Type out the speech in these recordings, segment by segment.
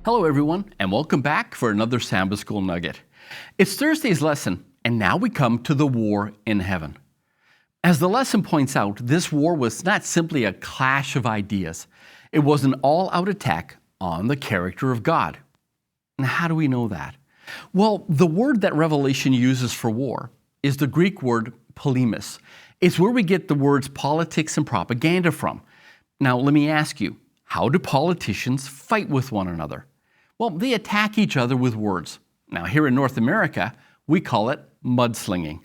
Hello everyone, and welcome back for another Sabbath School Nugget. It's Thursday's lesson, and now we come to the war in heaven. As the lesson points out, this war was not simply a clash of ideas. It was an all-out attack on the character of God. Now, how do we know that? Well, the word that Revelation uses for war is the Greek word polemis. It's where we get the words politics and propaganda from. Now, let me ask you, how do politicians fight with one another? Well, they attack each other with words. Now, here in North America, we call it mudslinging.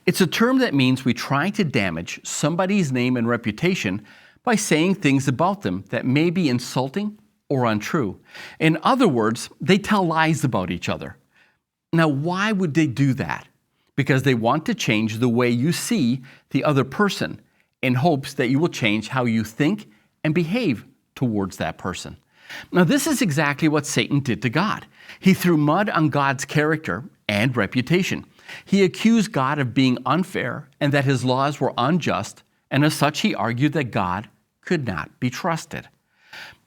It's a term that means we try to damage somebody's name and reputation by saying things about them that may be insulting or untrue. In other words, they tell lies about each other. Now, why would they do that? Because they want to change the way you see the other person in hopes that you will change how you think and behave towards that person. Now, this is exactly what Satan did to God. He threw mud on God's character and reputation. He accused God of being unfair and that his laws were unjust, and as such, he argued that God could not be trusted.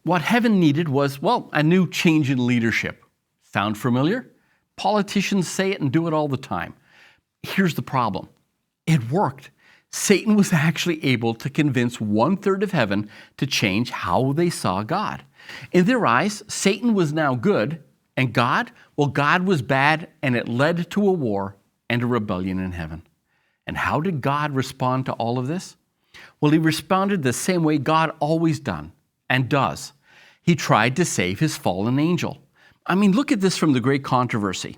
What heaven needed was, a new change in leadership. Sound familiar? Politicians say it and do it all the time. Here's the problem. It worked. Satan was actually able to convince 1/3 of heaven to change how they saw God. In their eyes, Satan was now good, and God was bad, and it led to a war and a rebellion in heaven. And how did God respond to all of this? Well, he responded the same way God always done and does. He tried to save his fallen angel. Look at this from the great controversy.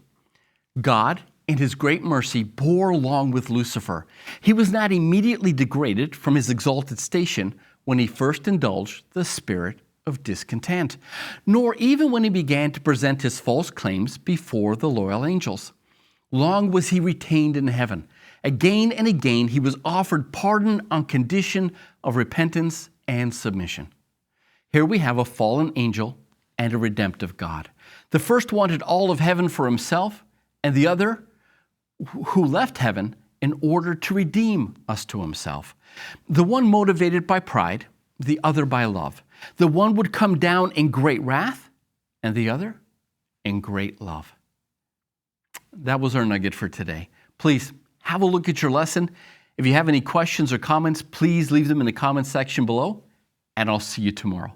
God, in his great mercy, bore along with Lucifer. He was not immediately degraded from his exalted station when he first indulged the spirit of discontent, nor even when he began to present his false claims before the loyal angels. Long was he retained in heaven. Again and again he was offered pardon on condition of repentance and submission. Here we have a fallen angel and a redemptive God. The first wanted all of heaven for himself, and the other who left heaven in order to redeem us to himself. The one motivated by pride, the other by love. The one would come down in great wrath, and the other in great love. That was our nugget for today. Please have a look at your lesson. If you have any questions or comments, please leave them in the comment section below, and I'll see you tomorrow.